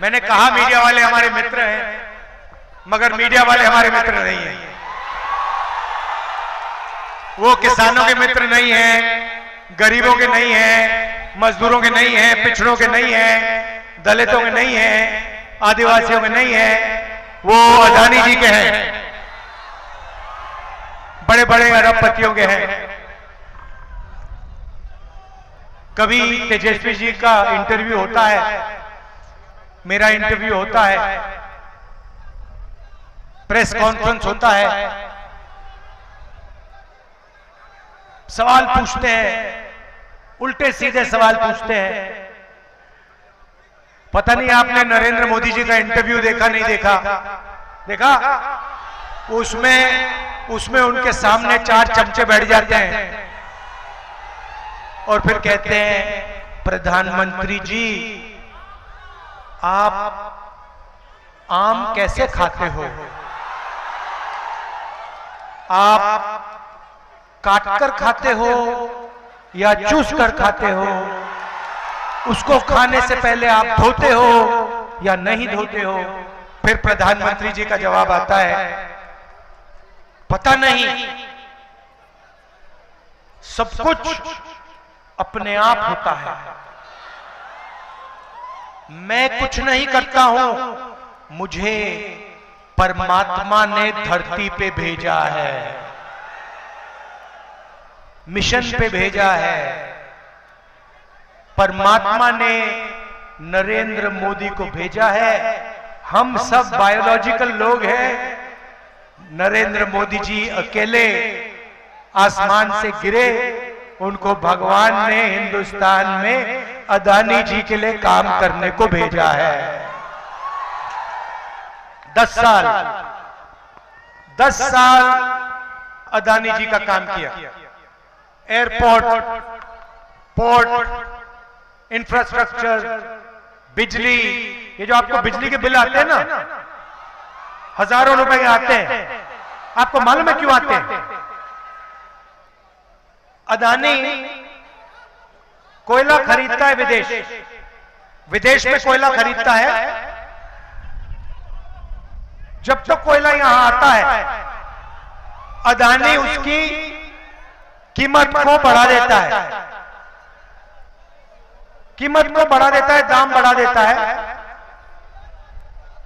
मैंने कहा मीडिया वाले हमारे मित्र हैं, मगर मीडिया वाले हमारे मित्र नहीं हैं। वो किसानों के मित्र नहीं हैं, गरीबों के नहीं हैं, मजदूरों के नहीं हैं, पिछड़ों के नहीं हैं, दलितों के नहीं हैं, आदिवासियों के नहीं हैं, वो अदानी जी के हैं, बड़े बड़े अरबपतियों के हैं। कभी तेजस्वी जी का इंटरव्यू होता है, मेरा इंटरव्यू होता है, प्रेस कॉन्फ्रेंस होता है, सवाल पूछते हैं, उल्टे सीधे सवाल पूछते हैं। पता नहीं आपने नरेंद्र मोदी जी का इंटरव्यू देखा नहीं देखा? देखा? उसमें उनके सामने 4 चमचे बैठ जाते हैं और फिर कहते हैं, प्रधानमंत्री जी आप आम कैसे खाते हो? आप काटकर खाते हो या चूस कर खाते हो? उसको खाने से पहले आप धोते हो या नहीं धोते हो? फिर प्रधानमंत्री जी का जवाब आता है, पता नहीं, सब कुछ अपने आप होता है, मैं कुछ नहीं करता हूं, मुझे परमात्मा ने धरती पे भेजा है, मिशन पे भेजा है। परमात्मा ने नरेंद्र मोदी को भेजा है। हम सब बायोलॉजिकल लोग हैं। नरेंद्र मोदी जी अकेले आसमान से गिरे, उनको भगवान ने हिंदुस्तान में अदानी जी के लिए काम करने को भेजा है। 10 साल अदानी जी का काम किया। एयरपोर्ट, पोर्ट, इंफ्रास्ट्रक्चर, बिजली, ये जो आपको बिजली के बिल आते हैं ना, हजारों रुपए के आते हैं, आपको मालूम है क्यों आते हैं? अदानी कोयला खरीदता है विदेश में कोयला खरीदता है। जब तक कोयला यहां आता है, अदानी उसकी कीमत को बढ़ा देता है, कीमत को बढ़ा देता है, दाम बढ़ा देता है,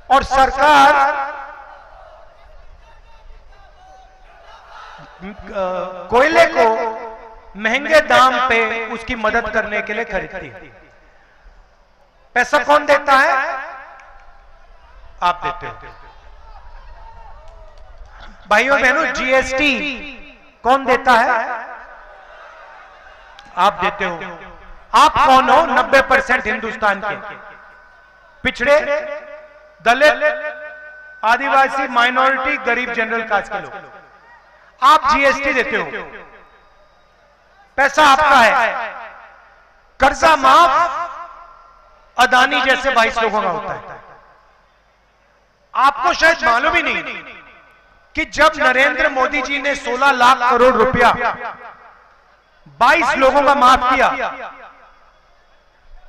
और सरकार कोयले को महंगे दाम पे उसकी मदद करने के लिए खरीदती है। पैसा कौन देता है? आप देते हो। भाइयों बहनों, जीएसटी कौन देता है? आप देते हो। आप कौन हो? 90% हिंदुस्तान के पिछड़े, दलित, आदिवासी, माइनॉरिटी, गरीब, जनरल कास्ट के लोग। आप जीएसटी देते हो, पैसा आपका है। कर्जा माफ अदानी जैसे 22 लोगों का होता है। आपको शायद मालूम ही नहीं कि जब नरेंद्र मोदी जी ने 16 लाख करोड़ रुपया 22 लोगों का माफ किया,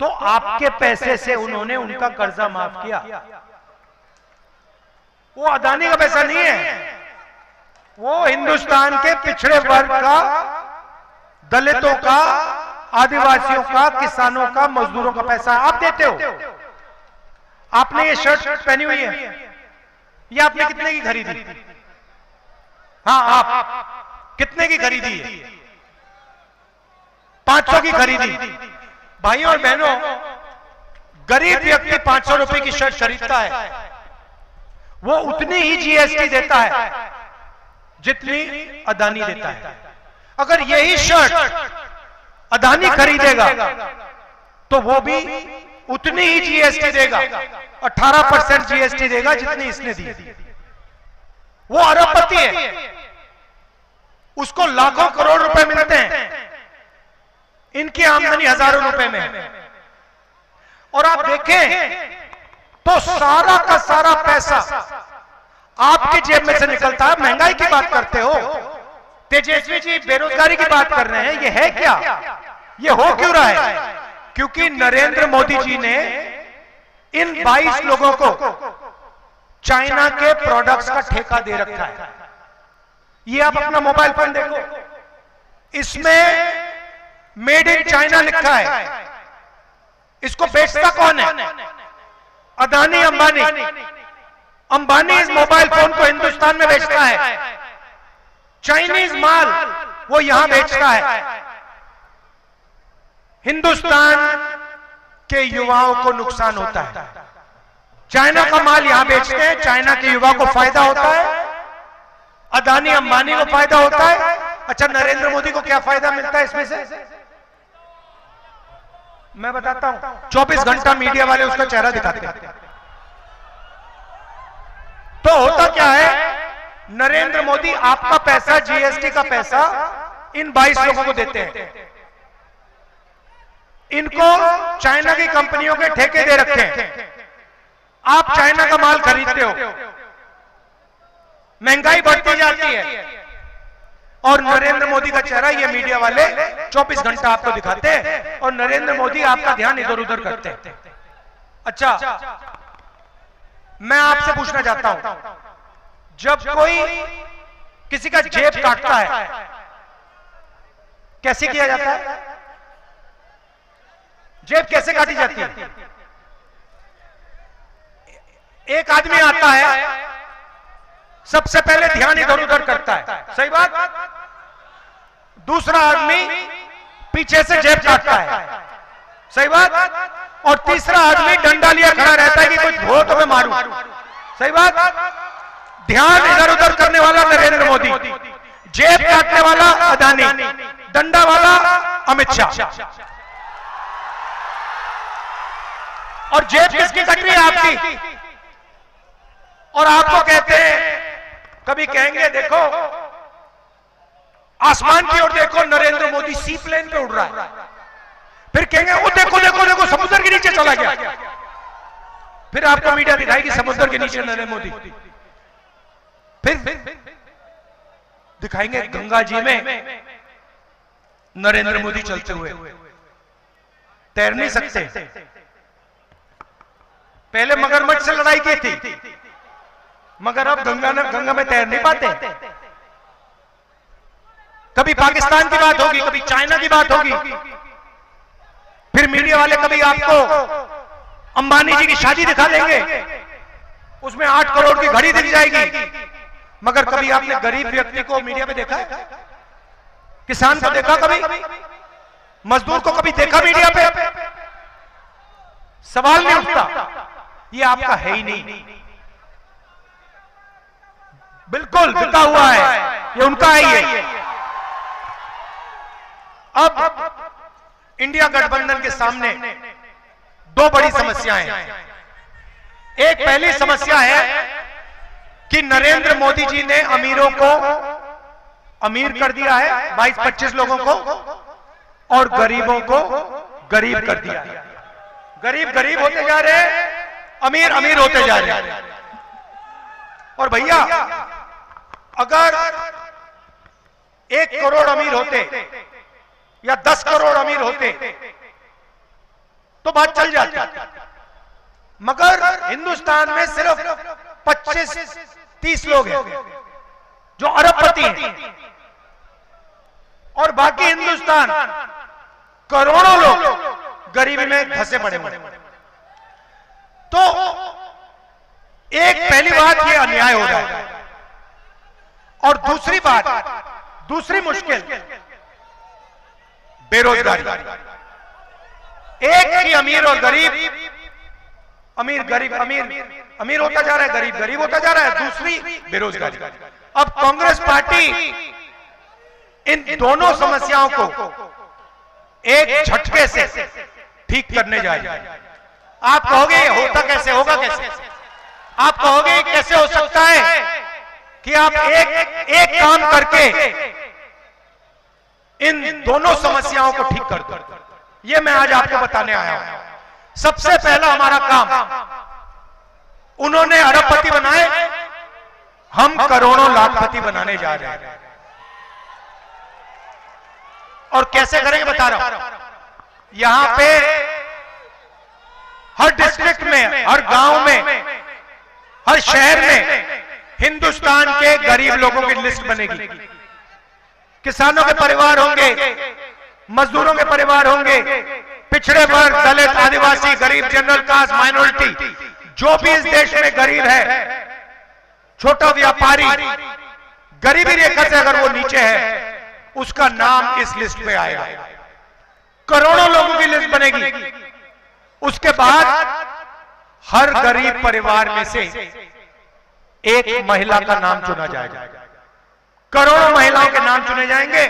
तो आपके पैसे से उन्होंने उनका कर्जा माफ किया। वो अदानी का पैसा नहीं है, वो हिंदुस्तान के पिछड़े वर्ग का, दलितों का, आदिवासियों का, किसानों का, मजदूरों का पैसा आप देते हो। आपने ये शर्ट पहनी हुई है, ये आपने कितने की खरीदी? हाँ, आप कितने की खरीदी है? 500 की खरीदी। भाइयों और बहनों, गरीब व्यक्ति 500 रुपए की शर्ट खरीदता है, वो उतनी ही जीएसटी देता है जितनी अदानी देता है। अगर यही शर्ट अदानी खरीदेगा तो वो भी उतनी ही जीएसटी देगा, 18% जीएसटी देगा जितनी इसने दी। वो अरबपति है, उसको लाखों करोड़ रुपए मिलते हैं, इनकी आमदनी हजारों रुपए में है। और आप देखें तो सारा का सारा पैसा आपकी जेब में से निकलता है। महंगाई की बात करते हो, तेजस्वी जी बेरोजगारी की बात कर रहे हैं, ये है क्या? ये हो क्यों रहा है? क्योंकि नरेंद्र मोदी जी ने इन 22 लोगों को चाइना के प्रोडक्ट्स का ठेका दे रखा है। ये आप अपना मोबाइल फोन देखो, इसमें मेड इन चाइना लिखा है। इसको बेचता कौन है? अदानी अंबानी। अंबानी इस मोबाइल फोन को हिंदुस्तान में बेचता है, चाइनीज माल वो यहां बेचता है। हिंदुस्तान के युवाओं को नुकसान होता है। चाइना का माल यहां बेचते हैं, चाइना के युवा को फायदा होता है, अदानी अंबानी को फायदा होता है। अच्छा, नरेंद्र मोदी को क्या फायदा मिलता है इसमें से? मैं बताता हूं। 24 घंटा मीडिया वाले उसका चेहरा दिखाते हैं। तो होता क्या है, नरेंद्र मोदी आपका पैसा, जीएसटी का पैसा इन 22 लोगों को देते हैं। इनको चाइना की कंपनियों के ठेके दे रखे हैं। आप चाइना का माल खरीदते हो, महंगाई बढ़ती जाती है, और नरेंद्र मोदी का चेहरा ये मीडिया वाले 24 घंटा आपको दिखाते हैं, और नरेंद्र मोदी आपका ध्यान इधर उधर करते हैं। अच्छा, मैं आपसे पूछना चाहता हूं, जब कोई किसी का जेब काटता है, कैसे किया जाता है? जेब कैसे काटी जाती है? एक आदमी आता है, सबसे पहले ध्यान इधर उधर करता है, सही बात। दूसरा आदमी पीछे से जेब काटता है, सही बात। और तीसरा आदमी डंडा लिया खड़ा रहता है कि कोई हो तो मैं मारूं, सही बात। ध्यान इधर उधर करने वाला नरेंद्र मोदी, जेब काटने वाला अदानी, डंडा वाला अमित शाह। और जेब किसकी कट रही है? आपकी। और आपको कहते हैं, कभी कहेंगे देखो आसमान की ओर देखो, नरेंद्र मोदी सी प्लेन पे उड़ रहा है। फिर कहेंगे वो देखो देखो देखो समुद्र के नीचे चला गया। फिर आपको मीडिया दिखाएगी समुद्र के नीचे नरेंद्र मोदी। फिर दिखाएंगे गंगा जी में नरेंद्र मोदी चलते हुए। तैर नहीं सकते। पहले मगरमच्छ से लड़ाई की थी, मगर अब गंगा में तैर नहीं पाते। कभी पाकिस्तान की बात होगी, कभी चाइना की बात होगी, फिर मीडिया वाले कभी आपको अंबानी जी की शादी दिखा देंगे, उसमें 8 करोड़ की घड़ी दिख जाएगी। मगर कभी आपने गरीब व्यक्ति को मीडिया पे देखा है? किसान को देखा कभी? मजदूर को कभी देखा मीडिया पे? सवाल नहीं उठता। ये आपका है ही नहीं, बिल्कुल बिका हुआ है, ये उनका है। ये अब इंडिया गठबंधन के सामने 2 बड़ी समस्याएं हैं। एक पहली समस्या है कि नरेंद्र मोदी जी ने अमीरों को अमीर कर दिया है, 22-25 लोगों को, और गरीबों को गरीब कर दिया है। गरीब गरीब होते जा रहे हैं, अमीर अमीर होते जा रहे हैं। और भैया अगर 1 करोड़ अमीर होते या 10 करोड़ अमीर होते तो बात चल जाती। मगर हिंदुस्तान में सिर्फ 25-30 लोग हैं जो अरबपति हैं, और बाकी हिंदुस्तान करोड़ों लोग गरीबी में फंसे पड़े हुए। तो एक पहली बात ये अन्याय हो रहा है, और दूसरी बात, दूसरी मुश्किल बेरोजगारी। एक ही अमीर और गरीब, अमीर गरीब, अमीर होता जा रहा है, गरीब गरीब होता जा रहा है। दूसरी बेरोजगारी। अब कांग्रेस पार्टी इन दोनों समस्याओं को एक झटके से ठीक करने जा रही है। आप कहोगे होता कैसे, होगा कैसे? आप कहोगे कैसे हो सकता है कि आप एक काम करके इन दोनों समस्याओं को ठीक कर दो? ये मैं आज आपको बताने आया हूं। सबसे पहला हमारा काम, उन्होंने अरबपति बनाए, हम करोड़ों लाखपति बनाने जा रहे हैं। और कैसे करेंगे बता रहा हूं। यहां पे हर डिस्ट्रिक्ट में हर गांव में, हर शहर में हिंदुस्तान के गरीब लोगों की लिस्ट बनेगी। किसानों के परिवार होंगे, मजदूरों के परिवार होंगे, पिछड़े वर्ग, दलित, आदिवासी, गरीब, जनरल कास्ट, माइनॉरिटी, जो भी इस देश में गरीब है, छोटा व्यापारी, गरीबी रेखा से अगर वो नीचे है, उसका नाम इस लिस्ट में आएगा। करोड़ों लोगों की लिस्ट बनेगी। उसके बाद हर गरीब परिवार में से एक महिला का नाम चुना जाएगा। करोड़ों महिलाओं के नाम चुने जाएंगे।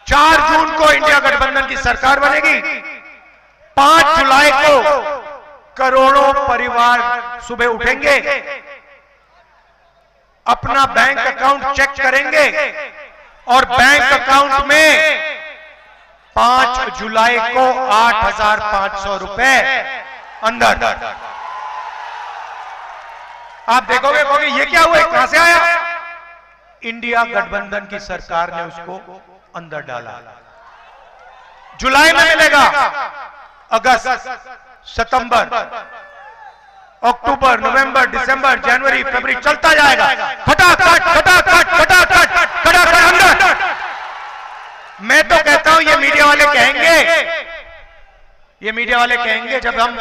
4 जून को इंडिया गठबंधन की सरकार बनेगी। 5 जुलाई को करोड़ों परिवार सुबह उठेंगे, अपना बैंक अकाउंट चेक करेंगे और बैंक अकाउंट में 5 जुलाई को 8,500 रुपए अंदर। आप देखोगे कहोगे ये क्या हुआ, कहां से आया? इंडिया गठबंधन की सरकार ने उसको अंदर डाला। जुलाई में मिलेगा, अगस्त, सितंबर, अक्टूबर, नवंबर, दिसंबर, जनवरी, फरवरी चलता जाएगा। फटाफट फटाफट फटाफट फटाफट अंदर। मैं तो कहता हूं ये मीडिया वाले कहेंगे जब हम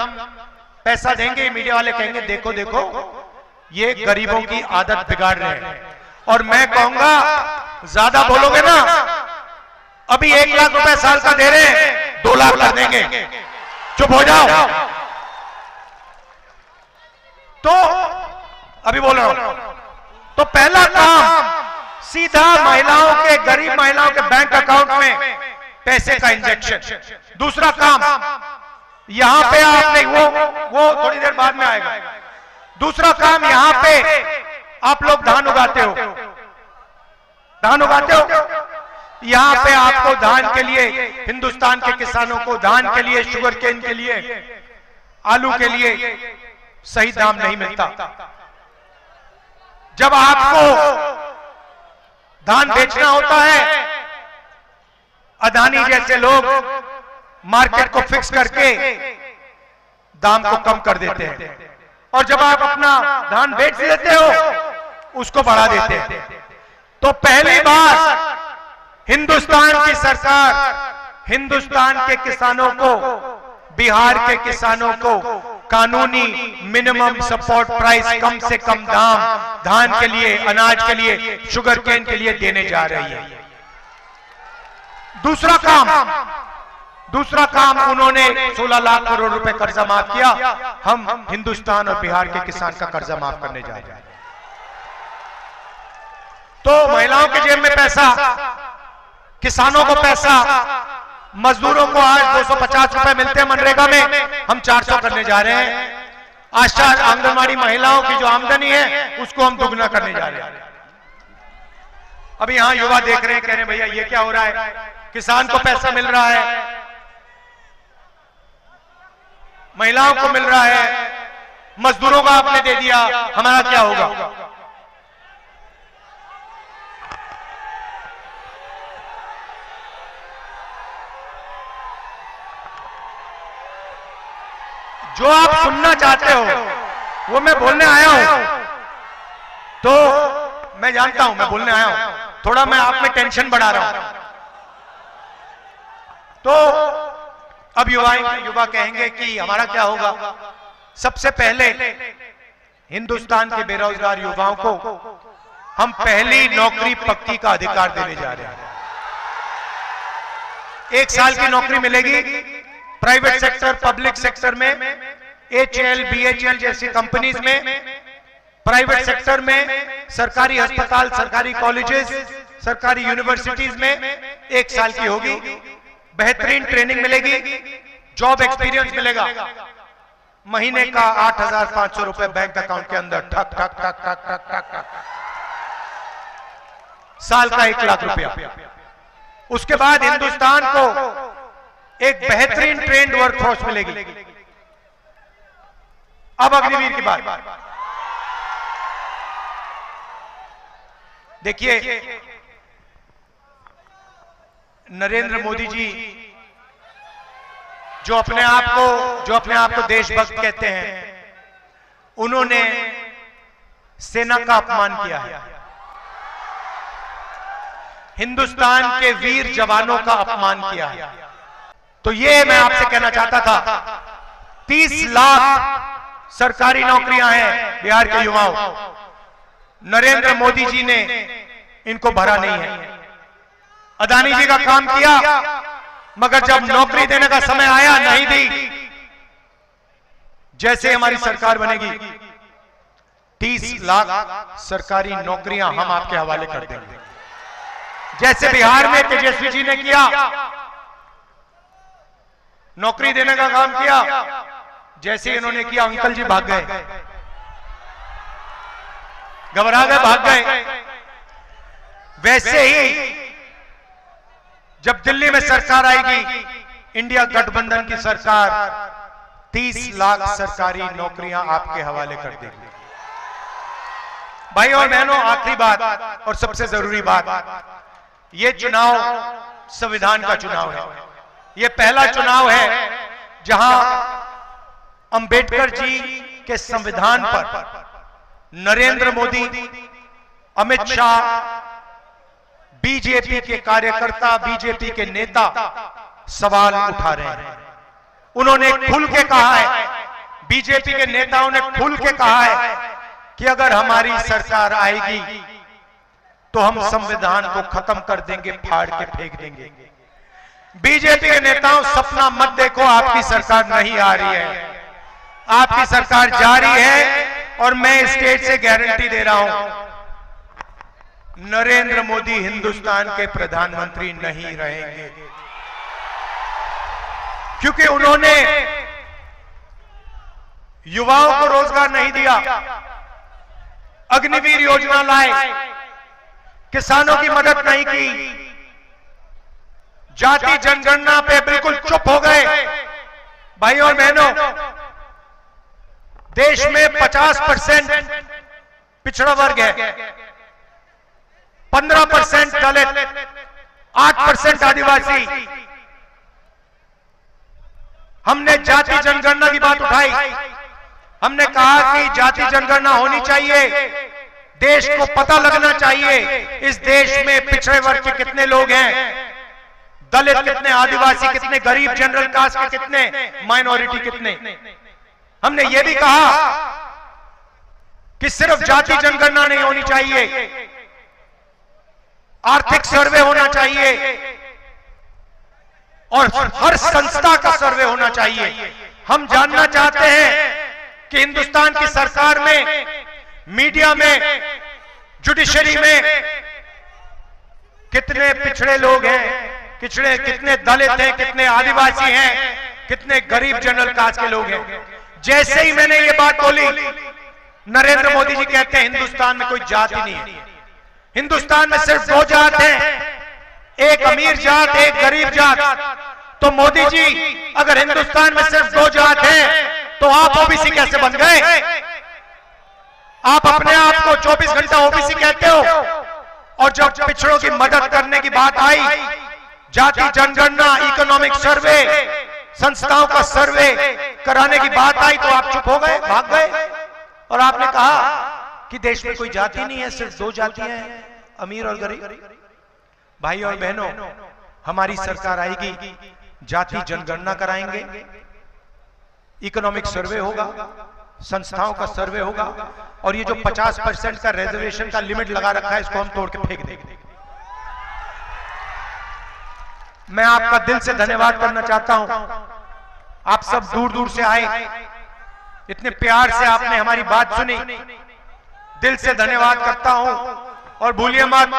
पैसा देंगे, मीडिया वाले कहेंगे देखो देखो ये गरीबों की आदत बिगाड़ रहे हैं। और मैं कहूंगा ज्यादा बोलोगे ना, अभी 1 लाख रुपए साल का दे रहे हैं, 2 लाख कर देंगे, चुप हो जाओ। तो अभी बोल रहा हूं, तो पहला काम सीधा महिलाओं के, गरीब महिलाओं के बैंक अकाउंट में पैसे का इंजेक्शन। दूसरा काम, यहां पे आपने वो थोड़ी देर बाद में आएगा। दूसरा काम, यहां पे आप लोग धान उगाते हो, यहां पे आपको धान के लिए, हिंदुस्तान के किसानों को धान के लिए, शुगर केन के लिए, आलू के लिए सही दाम नहीं मिलता। जब आपको धान बेचना होता है, अदानी जैसे लोग मार्केट को फिक्स करके दाम को कम कर देते हैं, और जब आप अपना धान बेच लेते हो उसको बढ़ा देते हैं। तो पहली बार हिंदुस्तान की सरकार हिंदुस्तान के किसानों को, बिहार के किसानों को कानूनी मिनिमम सपोर्ट प्राइस, कम से कम दाम धान के लिए, अनाज के लिए, शुगर केन के लिए देने जा रही है। दूसरा काम उन्होंने 16 लाख करोड़ रुपए कर्जा माफ किया। हम हिंदुस्तान और बिहार के किसान का कर्जा माफ करने जा रहे हैं। तो महिलाओं के जेब में पैसा, किसानों को पैसा, मजदूरों को आज 250 रुपए मिलते हैं मनरेगा में, हम 400 करने जा रहे हैं। आशा आंगनवाड़ी महिलाओं की जो आमदनी है उसको हम दुगना करने जा रहे हैं। अभी यहां युवा देख रहे हैं, कह रहे हैं भैया ये क्या हो रहा है, किसान को पैसा मिल रहा है, महिलाओं को मिल रहा है, मजदूरों का आपने दे दिया, हमारा क्या होगा? जो आप सुनना चाहते हो वो मैं बोलने आया हूं, तो मैं जानता हूं मैं बोलने आया हूं, थोड़ा मैं आप में टेंशन बढ़ा रहा हूं। तो अब युवा कहेंगे कि हमारा क्या होगा? सबसे पहले हिंदुस्तान के बेरोजगार युवाओं को हम पहली नौकरी पक्की का अधिकार देने जा रहे हैं। 1 साल की नौकरी मिलेगी प्राइवेट सेक्टर, पब्लिक सेक्टर में, HAL, BHEL जैसी कंपनीज में, प्राइवेट सेक्टर में, सरकारी अस्पताल, सरकारी कॉलेजेस, सरकारी यूनिवर्सिटीज में 1 साल की होगी। बेहतरीन ट्रेनिंग मिलेगी, जॉब एक्सपीरियंस मिलेगा। महीने का 8,500 रुपए बैंक अकाउंट के अंदर, ठक ठक ठक ठक ठक ठक ठक। साल का 1 लाख रुपया। उसके बाद हिंदुस्तान को एक बेहतरीन ट्रेंड वर्कफोर्स मिलेगी। अब अग्निवीर की बात देखिए, नरेंद्र मोदी जी जो अपने आप को देशभक्त कहते हैं, उन्होंने सेना का अपमान किया है, हिंदुस्तान के वीर जवानों का अपमान किया है। तो ये मैं आपसे कहना चाहता था, 30 लाख सरकारी नौकरियां हैं बिहार के युवाओं, नरेंद्र मोदी जी ने इनको भरा नहीं है। अदानी जी का काम किया, मगर जब नौकरी देने का समय आया नहीं दी। जैसे हमारी सरकार बनेगी 30 लाख सरकारी नौकरियां हम आपके हवाले कर देंगे। जैसे बिहार में तेजस्वी जी ने किया, नौकरी देने का काम किया, जैसे इन्होंने किया अंकल जी भाग गए, घबरा गए, भाग गए। वैसे ही जब दिल्ली में सरकार आएगी, इंडिया गठबंधन की सरकार 30 लाख सरकारी नौकरियां आपके हवाले कर देगी। भाई और बहनों, आखिरी बात और सबसे जरूरी बात, यह चुनाव संविधान का चुनाव है। यह पहला चुनाव है जहां अंबेडकर जी के संविधान पर नरेंद्र मोदी, अमित शाह, बीजेपी के कार्यकर्ता, बीजेपी के नेता सवाल उठा रहे हैं। उन्होंने खुल के कहा है, बीजेपी के नेताओं ने खुल के कहा है कि अगर हमारी सरकार आएगी तो हम संविधान को खत्म कर देंगे, फाड़ के फेंक देंगे। बीजेपी के नेताओं, सपना मत देखो, आपकी सरकार नहीं आ रही है, आपकी सरकार जारी है। और मैं स्टेज से गारंटी दे रहा हूं, नरेंद्र मोदी हिंदुस्तान के प्रधानमंत्री नहीं रहेंगे, क्योंकि उन्होंने युवाओं को रोजगार नहीं दिया, अग्निवीर योजना लाए, किसानों की मदद नहीं की, जाति जनगणना पे बिल्कुल चुप हो गए। भाई और बहनों, देश में 50% पिछड़ा वर्ग है, 15% दलित, 8% आदिवासी। हमने जाति जनगणना की बात उठाई, हमने कहा कि जाति जनगणना होनी चाहिए, देश को पता लगना चाहिए इस देश में पिछड़े वर्ग के कितने लोग हैं, दलित कितने, आदिवासी कितने, गरीब जनरल कास्ट के कितने, माइनॉरिटी कितने। हमने यह भी कहा कि सिर्फ जाति जनगणना नहीं होनी चाहिए, आर्थिक सर्वे होना चाहिए और हर संस्था का सर्वे होना चाहिए। हम जानना चाहते हैं कि हिंदुस्तान की सरकार में, मीडिया में, जुडिशरी में कितने पिछड़े लोग हैं, कितने दलित हैं, कितने आदिवासी हैं, कितने गरीब जनरल कास्ट के लोग हैं। जैसे ही मैंने ये बात बोली, नरेंद्र मोदी जी कहते हैं हिंदुस्तान में कोई जाति नहीं है, हिंदुस्तान में सिर्फ 2 जात हैं, एक अमीर जात, एक गरीब जात। तो मोदी जी, अगर हिंदुस्तान में सिर्फ 2 जात हैं तो आप ओबीसी कैसे बन गए? आप अपने आप को 24 घंटा ओबीसी कहते हो, और जब पिछड़ों की मदद करने की बात आई, जाति जनगणना, इकोनॉमिक सर्वे, संस्थाओं का सर्वे कराने की बात आई, तो आप चुप हो गए, भाग गए और आपने कहा कि देश में कोई जाति नहीं है, सिर्फ 2 जातियां हैं, अमीर और गरीब। भाई और बहनों, हमारी सरकार आएगी, जाति जनगणना कराएंगे, इकोनॉमिक सर्वे होगा, संस्थाओं का सर्वे होगा, और ये जो 50% का रिजर्वेशन का लिमिट लगा रखा है, इसको हम तोड़ के फेंक देंगे। मैं आपका दिल से धन्यवाद करना चाहता हूं, आप सब दूर दूर से आए, इतने प्यार से आपने हमारी बात सुनी, दिल से धन्यवाद करता हूं। और भूलिए मत,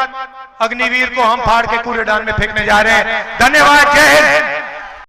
अग्निवीर को हम फाड़ के कूड़ेदान में फेंकने जा रहे हैं। धन्यवाद, जय हिंद।